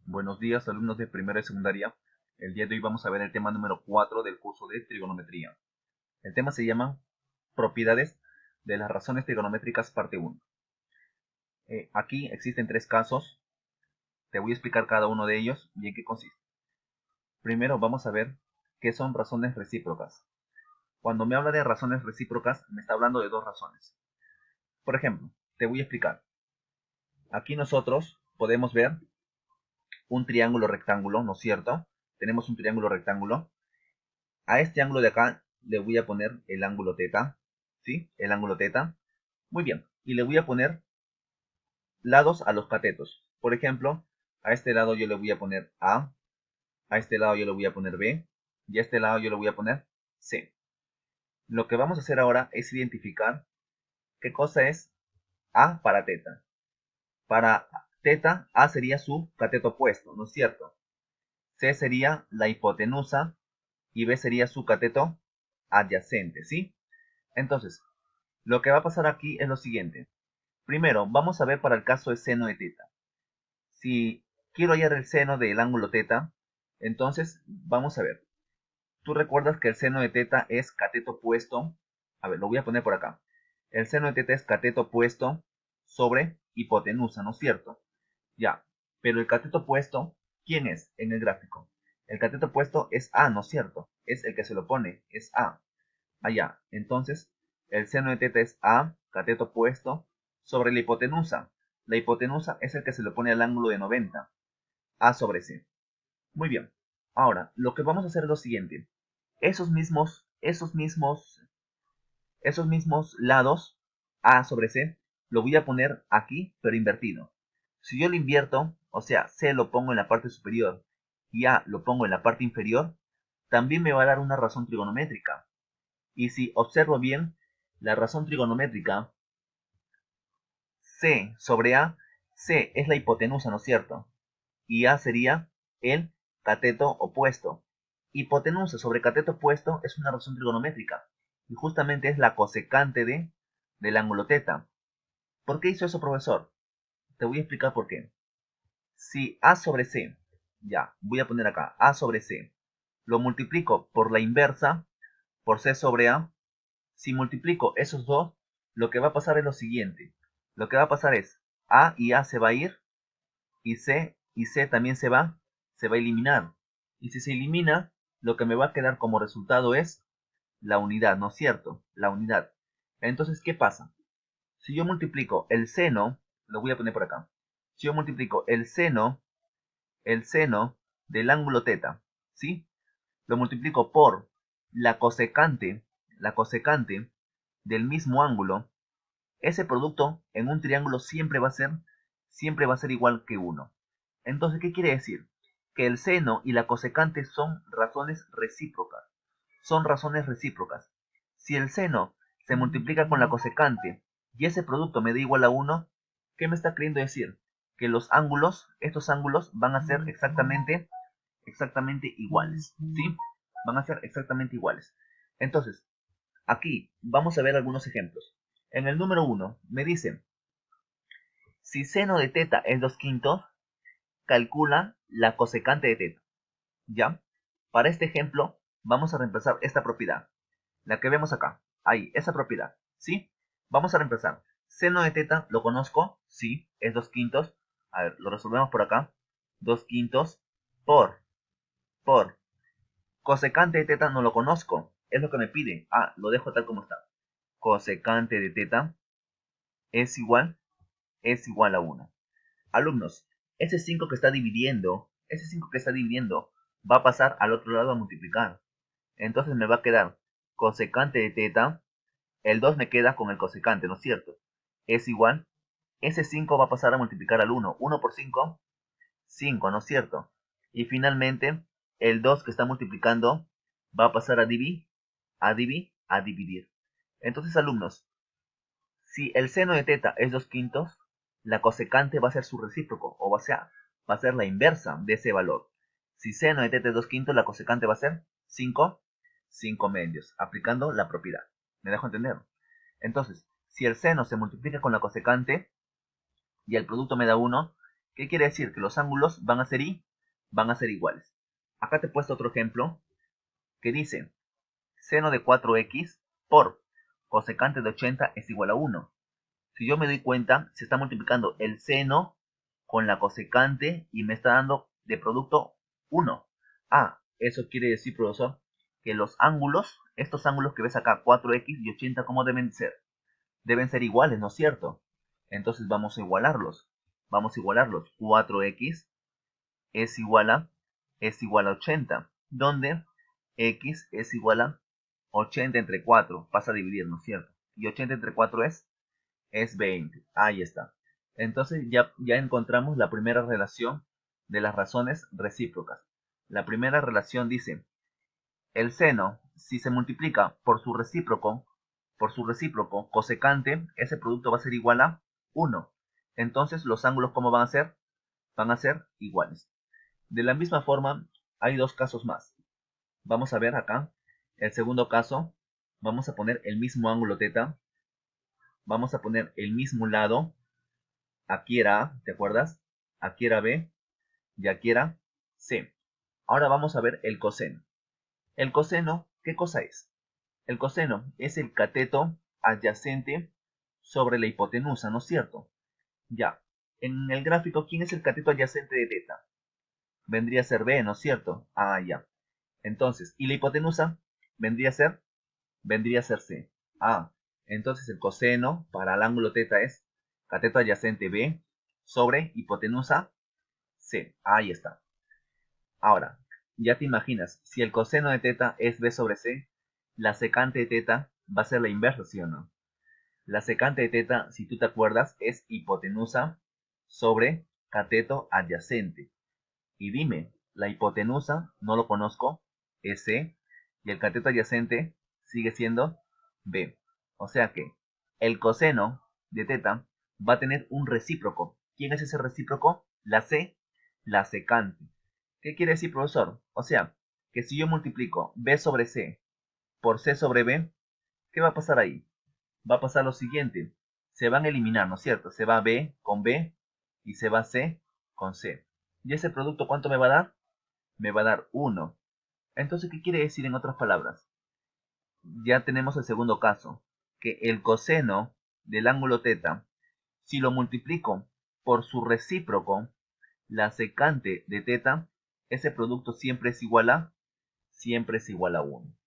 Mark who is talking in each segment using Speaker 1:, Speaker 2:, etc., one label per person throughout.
Speaker 1: Buenos días, alumnos de primera y secundaria. El día de hoy vamos a ver el tema número 4 del curso de trigonometría. El tema se llama Propiedades de las razones trigonométricas, parte 1. Aquí existen tres casos. Te voy a explicar cada uno de ellos y en qué consiste. Primero vamos a ver qué son razones recíprocas. Cuando me habla de razones recíprocas, me está hablando de dos razones. Por ejemplo, te voy a explicar. Aquí nosotros podemos ver un triángulo rectángulo, ¿no es cierto? Tenemos un triángulo rectángulo. A este ángulo de acá le voy a poner el ángulo teta, ¿sí? El ángulo teta. Muy bien. Y le voy a poner lados a los catetos. Por ejemplo, a este lado yo le voy a poner a este lado yo le voy a poner B, y a este lado yo le voy a poner C. Lo que vamos a hacer ahora es identificar qué cosa es A para teta. Para teta, A sería su cateto opuesto, ¿no es cierto? C sería la hipotenusa y B sería su cateto adyacente, ¿sí? Entonces, lo que va a pasar aquí es lo siguiente. Primero, vamos a ver para el caso de seno de teta. Si quiero hallar el seno del ángulo teta, entonces vamos a ver. Tú recuerdas que el seno de teta es cateto opuesto. A ver, lo voy a poner por acá. El seno de teta es cateto opuesto sobre hipotenusa, ¿no es cierto? Ya, pero el cateto opuesto, ¿quién es en el gráfico? El cateto opuesto es A, ¿no es cierto? Es el que se lo pone, es A. Allá. Entonces, el seno de teta es A, cateto opuesto, sobre la hipotenusa. La hipotenusa es el que se le pone al ángulo de 90. A sobre C. Muy bien. Ahora, lo que vamos a hacer es lo siguiente. Esos mismos lados, A sobre C, lo voy a poner aquí, pero invertido. Si yo lo invierto, o sea, C lo pongo en la parte superior y A lo pongo en la parte inferior, también me va a dar una razón trigonométrica. Y si observo bien, la razón trigonométrica C sobre A, C es la hipotenusa, ¿no es cierto? Y A sería el cateto opuesto. Hipotenusa sobre cateto opuesto es una razón trigonométrica. Y justamente es la cosecante del ángulo teta. ¿Por qué hizo eso, profesor? Te voy a explicar por qué. Si A sobre C, ya, voy a poner acá, A sobre C, lo multiplico por la inversa, por C sobre A. Si multiplico esos dos, lo que va a pasar es lo siguiente. Lo que va a pasar es A y A se va a ir y C también se va a eliminar. Y si se elimina, lo que me va a quedar como resultado es la unidad, ¿no es cierto? La unidad. Entonces, ¿qué pasa? Si yo multiplico el seno, lo voy a poner por acá. Si yo multiplico el seno del ángulo teta, ¿sí? Lo multiplico por la cosecante del mismo ángulo. Ese producto en un triángulo siempre va a ser igual que 1. Entonces, ¿qué quiere decir? Que el seno y la cosecante son razones recíprocas. Son razones recíprocas. Si el seno se multiplica con la cosecante y ese producto me da igual a 1, ¿qué me está queriendo decir? Que estos ángulos van a ser exactamente iguales, ¿sí? Van a ser exactamente iguales. Entonces, aquí vamos a ver algunos ejemplos. En el número 1 me dice, si seno de teta es 2/5, calcula la cosecante de teta. ¿Ya? Para este ejemplo, vamos a reemplazar esta propiedad. La que vemos acá. Ahí, esa propiedad. ¿Sí? Vamos a reemplazar. Seno de teta, ¿lo conozco? Sí, es 2/5. A ver, lo resolvemos por acá. 2/5 por. Cosecante de teta no lo conozco. Es lo que me pide. Ah, lo dejo tal como está. Cosecante de teta es igual a 1. Alumnos, ese 5 que está dividiendo va a pasar al otro lado a multiplicar. Entonces me va a quedar cosecante de teta, el 2 me queda con el cosecante, ¿no es cierto? Es igual, ese 5 va a pasar a multiplicar al 1. 1 por 5, 5, ¿no es cierto? Y finalmente, el 2 que está multiplicando va a pasar a dividir. Entonces, alumnos, si el seno de teta es 2/5, la cosecante va a ser su recíproco, o va a ser la inversa de ese valor. Si seno de teta es 2/5, la cosecante va a ser 5 medios, aplicando la propiedad. ¿Me dejo entender? Entonces, si el seno se multiplica con la cosecante y el producto me da 1, ¿Qué quiere decir? Que los ángulos van a ser iguales. Acá te he puesto otro ejemplo que dice seno de 4x por cosecante de 80 es igual a 1. Si yo me doy cuenta, se está multiplicando el seno con la cosecante y me está dando de producto 1. Ah, eso quiere decir, profesor, que los ángulos, estos ángulos que ves acá, 4x y 80, ¿cómo deben ser? Deben ser iguales, ¿no es cierto? Entonces vamos a igualarlos. Vamos a igualarlos. 4x es igual a 80, donde x es igual a 80 entre 4. Pasa a dividir, ¿no es cierto? Y 80 entre 4 es 20. Ahí está. Entonces ya encontramos la primera relación de las razones recíprocas. La primera relación dice, el seno, si se multiplica por su recíproco, cosecante, ese producto va a ser igual a 1. Entonces los ángulos, ¿cómo van a ser? Van a ser iguales. De la misma forma, hay dos casos más. Vamos a ver acá, el segundo caso, vamos a poner el mismo ángulo θ, vamos a poner el mismo lado, aquí era A, ¿te acuerdas? Aquí era B y aquí era C. Ahora vamos a ver el coseno. El coseno, ¿qué cosa es? El coseno es el cateto adyacente sobre la hipotenusa, ¿no es cierto? Ya, en el gráfico, ¿quién es el cateto adyacente de θ? Vendría a ser B, ¿no es cierto? Ah, ya. Entonces, ¿y la hipotenusa? Vendría a ser C. Ah, entonces el coseno para el ángulo θ es cateto adyacente B sobre hipotenusa C. Ahí está. Ahora, ya te imaginas, si el coseno de θ es B sobre C, la secante de θ va a ser la inversa, ¿sí o no? La secante de θ, si tú te acuerdas, es hipotenusa sobre cateto adyacente. Y dime, la hipotenusa, no lo conozco, es C, y el cateto adyacente sigue siendo B. O sea que el coseno de θ va a tener un recíproco. ¿Quién es ese recíproco? La C, la secante. ¿Qué quiere decir, profesor? O sea, que si yo multiplico B sobre C por C sobre B, ¿qué va a pasar ahí? Va a pasar lo siguiente. Se van a eliminar, ¿no es cierto? Se va B con B y se va C con C. ¿Y ese producto cuánto me va a dar? Me va a dar 1. Entonces, ¿qué quiere decir en otras palabras? Ya tenemos el segundo caso, que el coseno del ángulo θ, si lo multiplico por su recíproco, la secante de θ, ese producto siempre es igual a 1.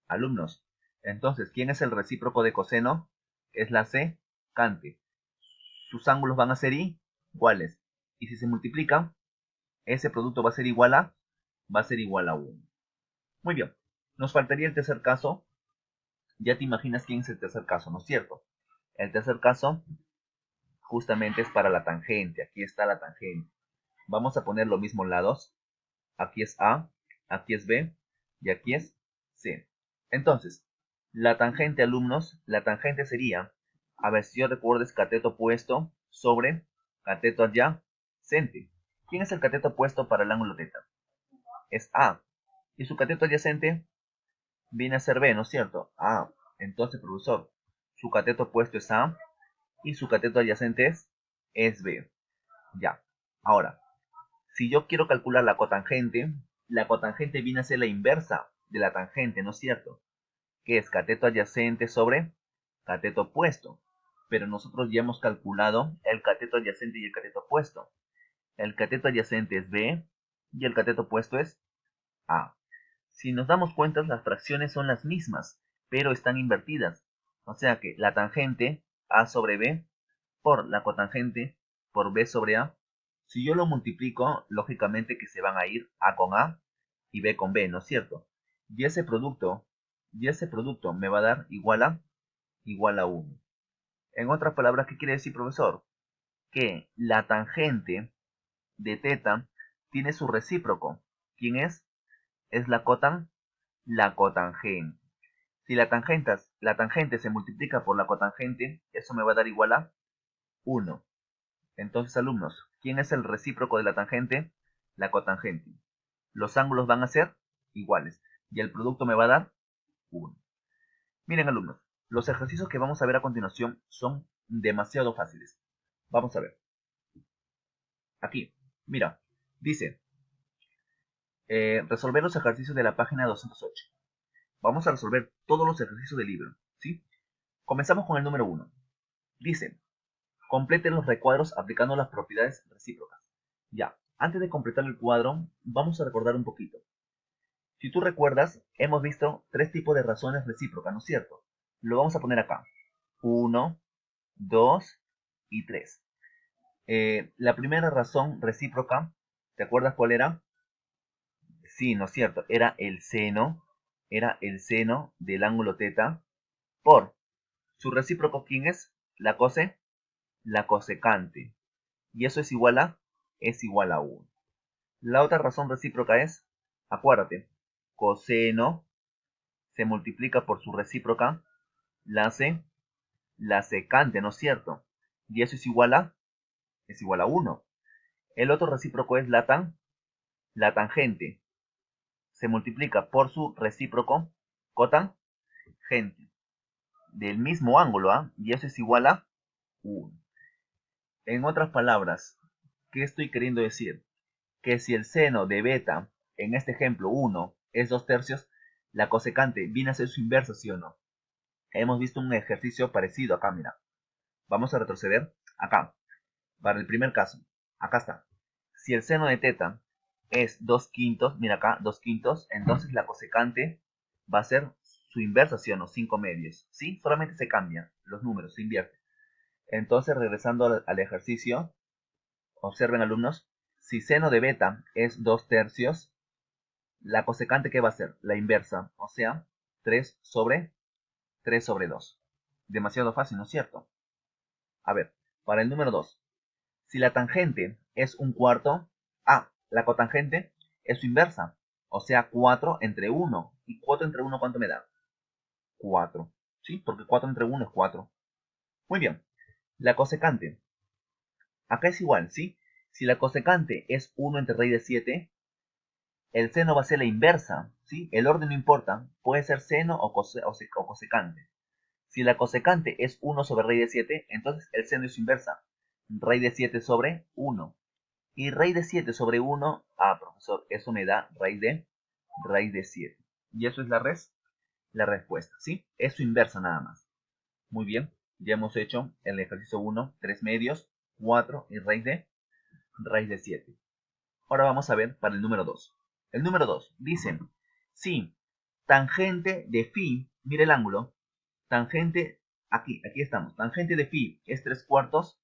Speaker 1: Alumnos, entonces, ¿quién es el recíproco de coseno? Es la secante. Sus ángulos van a ser iguales. Y si se multiplican, ese producto va a ser igual a 1. Muy bien, nos faltaría el tercer caso. Ya te imaginas quién es el tercer caso, ¿no es cierto? El tercer caso justamente es para la tangente. Aquí está la tangente. Vamos a poner los mismos lados. Aquí es A, aquí es B y aquí es C. Entonces, la tangente, alumnos, la tangente sería, a ver si yo recuerdo, es cateto opuesto sobre cateto adyacente. ¿Quién es el cateto opuesto para el ángulo θ? Es A. Y su cateto adyacente viene a ser B, ¿no es cierto? Ah, entonces, profesor, su cateto opuesto es A y su cateto adyacente es B. Ya. Ahora, si yo quiero calcular la cotangente viene a ser la inversa de la tangente, ¿no es cierto? Que es cateto adyacente sobre cateto opuesto. Pero nosotros ya hemos calculado el cateto adyacente y el cateto opuesto. El cateto adyacente es B y el cateto opuesto es A. Si nos damos cuenta, las fracciones son las mismas, pero están invertidas. O sea que la tangente A sobre B por la cotangente por B sobre A. Si yo lo multiplico, lógicamente que se van a ir A con A y B con B, ¿no es cierto? Y ese producto me va a dar igual a 1. En otras palabras, ¿qué quiere decir, profesor? Que la tangente de θ tiene su recíproco. ¿Quién es? Es la cotangente. Si la tangente se multiplica por la cotangente, eso me va a dar igual a 1. Entonces, alumnos, ¿quién es el recíproco de la tangente? La cotangente. Los ángulos van a ser iguales y el producto me va a dar 1. Miren, alumnos, los ejercicios que vamos a ver a continuación son demasiado fáciles. Vamos a ver. Aquí, mira, dice, resolver los ejercicios de la página 208. Vamos a resolver todos los ejercicios del libro, ¿sí? Comenzamos con el número 1. Dice, complete los recuadros aplicando las propiedades recíprocas. Ya, antes de completar el cuadro, vamos a recordar un poquito. Si tú recuerdas, hemos visto 3 tipos de razones recíprocas, ¿no es cierto? Lo vamos a poner acá. 1, 2 y 3. La primera razón recíproca, ¿te acuerdas cuál era? Sí, ¿no es cierto? Era el seno del ángulo teta por su recíproco, ¿quién es? La cosecante. Y eso es igual a 1. La otra razón recíproca es, acuérdate, coseno se multiplica por su recíproca, la secante, ¿no es cierto? Y eso es igual a 1. El otro recíproco es la tangente. Se multiplica por su recíproco, cotangente. Del mismo ángulo, ¿ah? Y eso es igual a 1. En otras palabras, ¿qué estoy queriendo decir? Que si el seno de beta, en este ejemplo 1, es 2 tercios, la cosecante viene a ser su inversa, ¿sí o no? Hemos visto un ejercicio parecido acá, mira. Vamos a retroceder acá. Para el primer caso, acá está. Si el seno de teta es 2 quintos, mira acá, 2 quintos, entonces la cosecante va a ser su inversa, ¿sí o no? 5 medios, ¿sí? Solamente se cambian los números, se invierte. Entonces, regresando al ejercicio, observen, alumnos, si seno de beta es 2 tercios, la cosecante, ¿qué va a ser? La inversa, o sea, 3 sobre 2. Demasiado fácil, ¿no es cierto? A ver, para el número 2, si la tangente es un cuarto, la cotangente es su inversa, o sea, 4 entre 1. ¿Y 4 entre 1 cuánto me da? 4, ¿sí? Porque 4 entre 1 es 4. Muy bien, la cosecante. Acá es igual, ¿sí? Si la cosecante es 1 entre raíz de 7, el seno va a ser la inversa, ¿sí? El orden no importa, puede ser seno o cosecante. Si la cosecante es 1 sobre raíz de 7, entonces el seno es su inversa, raíz de 7 sobre 1. Y raíz de 7 sobre 1, profesor, eso me da raíz de 7. Y eso es la respuesta, ¿sí? Es su inversa nada más. Muy bien, ya hemos hecho el ejercicio 1, 3 medios, 4 y raíz de 7. Ahora vamos a ver para el número 2. El número 2 dice, si tangente de phi, mire el ángulo, tangente, aquí estamos, tangente de phi es 3 cuartos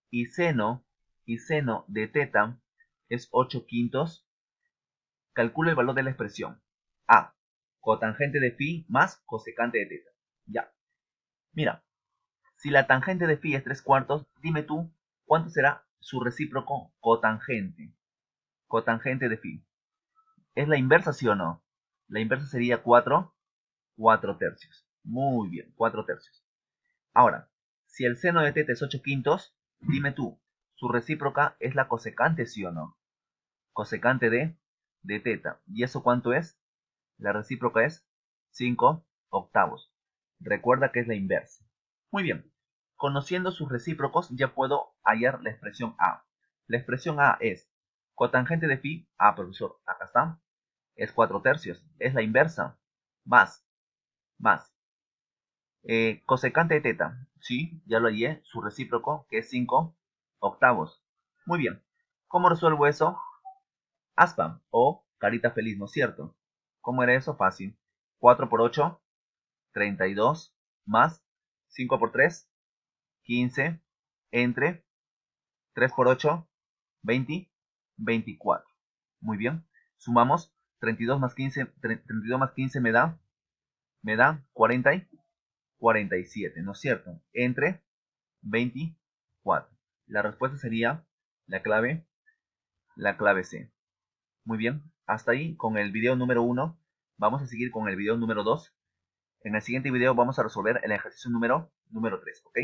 Speaker 1: y seno de teta es 8 quintos, calcula el valor de la expresión. Cotangente de phi más cosecante de teta. Ya. Mira, si la tangente de phi es 3 cuartos, dime tú, ¿cuánto será su recíproco cotangente? Cotangente de phi. ¿Es la inversa, sí o no? La inversa sería 4 tercios. Muy bien, 4 tercios. Ahora, si el seno de teta es 8 quintos, dime tú, ¿su recíproca es la cosecante, sí o no? Cosecante de teta. ¿Y eso cuánto es? La recíproca es 5 octavos. Recuerda que es la inversa. Muy bien. Conociendo sus recíprocos, ya puedo hallar la expresión A. La expresión A es cotangente de phi. Profesor, acá está. Es 4 tercios. Es la inversa. Más. Cosecante de teta. Sí, ya lo hallé. Su recíproco, que es 5 octavos. Muy bien. ¿Cómo resuelvo eso? Aspa o carita feliz, ¿no es cierto? ¿Cómo era eso? Fácil. 4 por 8, 32, más 5 por 3, 15, entre 3 por 8, 20, 24. Muy bien. Sumamos 32 más 15, 32 más 15 me da 40 y 47, ¿no es cierto? Entre 24. La respuesta sería la clave C. Muy bien, hasta ahí con el video número 1. Vamos a seguir con el video número 2. En el siguiente video vamos a resolver el ejercicio número 3, ¿ok?